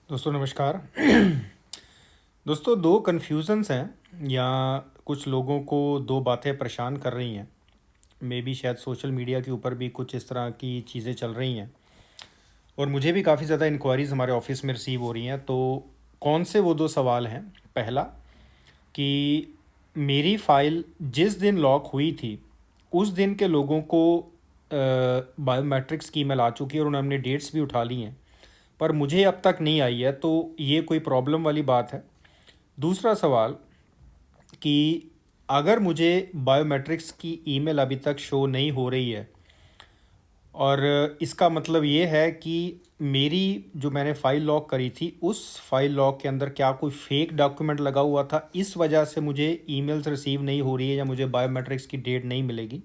दोस्तों नमस्कार। दोस्तों दो कन्फ्यूज़न्स हैं या कुछ लोगों को दो बातें परेशान कर रही हैं। मे बी शायद सोशल मीडिया के ऊपर भी कुछ इस तरह की चीज़ें चल रही हैं और मुझे भी काफ़ी ज़्यादा इंक्वायरीज़ हमारे ऑफिस में रिसीव हो रही हैं। तो कौन से वो दो सवाल हैं? पहला कि मेरी फ़ाइल जिस दिन लॉक हुई थी उस दिन के लोगों को बायोमेट्रिक्स की ईमेल आ चुकी है और उन्होंने डेट्स भी उठा ली हैं, पर मुझे अब तक नहीं आई है, तो ये कोई प्रॉब्लम वाली बात है? दूसरा सवाल कि अगर मुझे बायोमेट्रिक्स की ईमेल अभी तक शो नहीं हो रही है और इसका मतलब ये है कि मेरी जो मैंने फ़ाइल लॉक करी थी उस फाइल लॉक के अंदर क्या कोई फेक डॉक्यूमेंट लगा हुआ था, इस वजह से मुझे ईमेल्स रिसीव नहीं हो रही है या मुझे बायोमेट्रिक्स की डेट नहीं मिलेगी?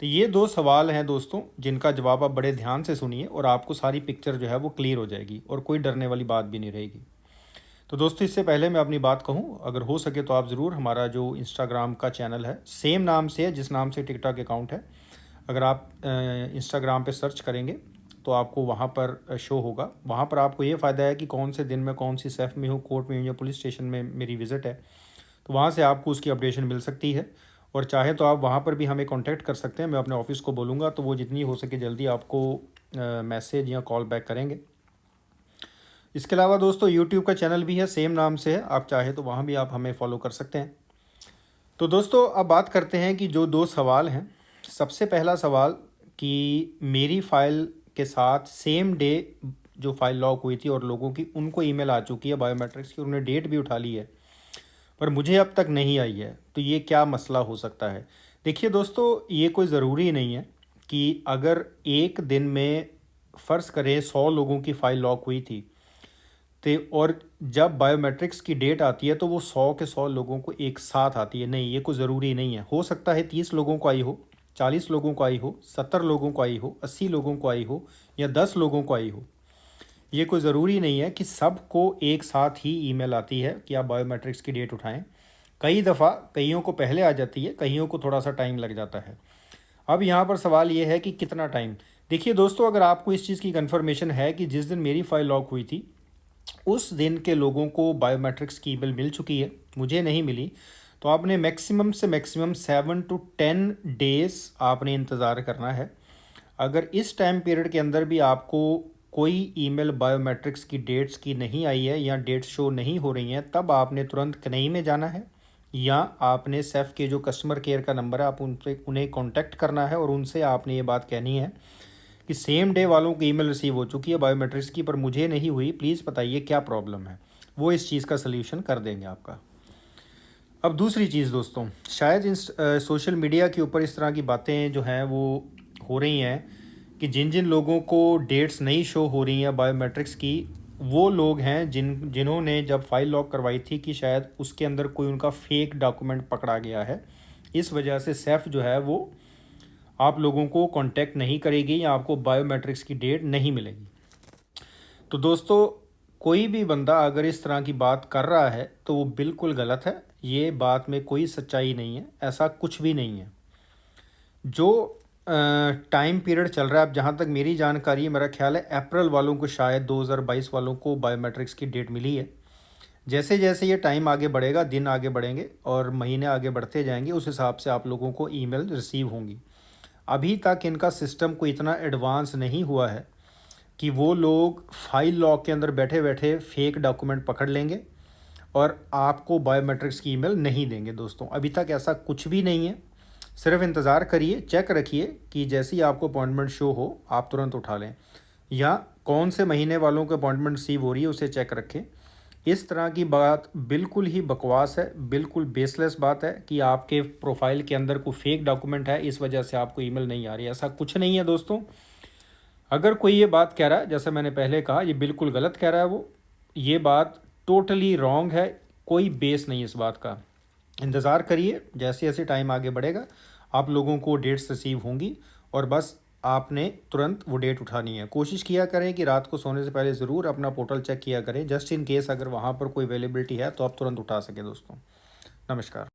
तो ये दो सवाल हैं दोस्तों, जिनका जवाब आप बड़े ध्यान से सुनिए और आपको सारी पिक्चर जो है वो क्लियर हो जाएगी और कोई डरने वाली बात भी नहीं रहेगी। तो दोस्तों इससे पहले मैं अपनी बात कहूँ, अगर हो सके तो आप ज़रूर हमारा जो इंस्टाग्राम का चैनल है सेम नाम से है जिस नाम से टिकटॉक अकाउंट है, अगर आप इंस्टाग्राम पे सर्च करेंगे तो आपको वहाँ पर शो होगा। वहाँ पर आपको ये फ़ायदा है कि कौन से दिन में कौन सी सेफ में हूँ, कोर्ट में हूँ या पुलिस स्टेशन में मेरी विज़िट है, तो वहाँ से आपको उसकी अपडेशन मिल सकती है। और चाहे तो आप वहाँ पर भी हमें कांटेक्ट कर सकते हैं। मैं अपने ऑफिस को बोलूँगा तो वो जितनी हो सके जल्दी आपको मैसेज या कॉल बैक करेंगे। इसके अलावा दोस्तों यूट्यूब का चैनल भी है, सेम नाम से है, आप चाहे तो वहाँ भी आप हमें फॉलो कर सकते हैं। तो दोस्तों अब बात करते हैं कि जो दो सवाल हैं। सबसे पहला सवाल कि मेरी फ़ाइल के साथ सेम डे जो फ़ाइल लॉक हुई थी और लोगों की उनको ईमेल आ चुकी है बायोमेट्रिक्स की, उन्होंने डेट भी उठा ली है, पर मुझे अब तक नहीं आई है, तो ये क्या मसला हो सकता है? देखिए दोस्तों, ये कोई ज़रूरी नहीं है कि अगर एक दिन में फ़र्ज़ करें 100 लोगों की फ़ाइल लॉक हुई थी तो और जब बायोमेट्रिक्स की डेट आती है तो वो 100 के 100 लोगों को एक साथ आती है। नहीं, ये कोई ज़रूरी नहीं है। हो सकता है 30 लोगों को आई हो, 40 लोगों को आई हो, 70 लोगों को आई हो, 80 लोगों को आई हो या 10 लोगों को आई हो। ये कोई ज़रूरी नहीं है कि सबको एक साथ ही ईमेल आती है कि आप बायोमेट्रिक्स की डेट उठाएं। कई दफ़ा कईयों को पहले आ जाती है, कईयों को थोड़ा सा टाइम लग जाता है। अब यहाँ पर सवाल ये है कि कितना टाइम। देखिए दोस्तों, अगर आपको इस चीज़ की कन्फर्मेशन है कि जिस दिन मेरी फ़ाइल लॉक हुई थी उस दिन के लोगों को बायोमेट्रिक्स की ईमेल मिल चुकी है, मुझे नहीं मिली, तो आपने मैक्सिमम से मैक्सिमम 7 to 10 डेज़ आपने इंतज़ार करना है। अगर इस टाइम पीरियड के अंदर भी आपको कोई ईमेल बायोमेट्रिक्स की डेट्स की नहीं आई है या डेट्स शो नहीं हो रही हैं, तब आपने तुरंत कनई में जाना है या आपने सेफ के जो कस्टमर केयर का नंबर है आप उनसे उन्हें कांटेक्ट करना है और उनसे आपने ये बात कहनी है कि सेम डे वालों की ईमेल रिसीव हो चुकी है बायोमेट्रिक्स की, पर मुझे नहीं हुई, प्लीज़ बताइए क्या प्रॉब्लम है। वो इस चीज़ का सल्यूशन कर देंगे आपका। अब दूसरी चीज़ दोस्तों, शायद इन सोशल मीडिया के ऊपर इस तरह की बातें जो हैं वो हो रही हैं कि जिन जिन लोगों को डेट्स नहीं शो हो रही हैं बायोमेट्रिक्स की, वो लोग हैं जिन्होंने जब फाइल लॉक करवाई थी कि शायद उसके अंदर कोई उनका फेक डॉक्यूमेंट पकड़ा गया है। इस वजह से सेफ जो है वो आप लोगों को कांटेक्ट नहीं करेगी या आपको बायोमेट्रिक्स की डेट नहीं मिलेगी। तो दोस्तों, कोई भी बंदा अगर इस तरह की बात कर रहा है तो वो बिल्कुल गलत है। ये बात में कोई सच्चाई नहीं है, ऐसा कुछ भी नहीं है। जो टाइम पीरियड चल रहा है, अब जहाँ तक मेरी जानकारी है, मेरा ख्याल है अप्रैल वालों को, शायद 2022 वालों को बायोमेट्रिक्स की डेट मिली है। जैसे जैसे ये टाइम आगे बढ़ेगा, दिन आगे बढ़ेंगे और महीने आगे बढ़ते जाएंगे, उस हिसाब से आप लोगों को ईमेल रिसीव होंगी। अभी तक इनका सिस्टम कोई इतना एडवांस नहीं हुआ है कि वो लोग फाइल लॉक के अंदर बैठे बैठे फेक डॉक्यूमेंट पकड़ लेंगे और आपको बायोमेट्रिक्स की ईमेल नहीं देंगे। दोस्तों अभी तक ऐसा कुछ भी नहीं है। सिर्फ इंतज़ार करिए, चेक रखिए कि जैसे ही आपको अपॉइंटमेंट शो हो आप तुरंत उठा लें, या कौन से महीने वालों को अपॉइंटमेंट रिसीव हो रही है उसे चेक रखें। इस तरह की बात बिल्कुल ही बकवास है, बिल्कुल बेसलेस बात है कि आपके प्रोफाइल के अंदर कोई फेक डॉक्यूमेंट है इस वजह से आपको ईमेल नहीं आ रही है। ऐसा कुछ नहीं है दोस्तों। अगर कोई ये बात कह रहा है, जैसे मैंने पहले कहा, ये बिल्कुल गलत कह रहा है, वो ये बात टोटली रॉन्ग है, कोई बेस नहीं इस बात का। इंतज़ार करिए, जैसे जैसे टाइम आगे बढ़ेगा आप लोगों को डेट्स रिसीव होंगी और बस आपने तुरंत वो डेट उठानी है। कोशिश किया करें कि रात को सोने से पहले ज़रूर अपना पोर्टल चेक किया करें, जस्ट इन केस अगर वहाँ पर कोई अवेलेबिलिटी है तो आप तुरंत उठा सकें दोस्तों। नमस्कार।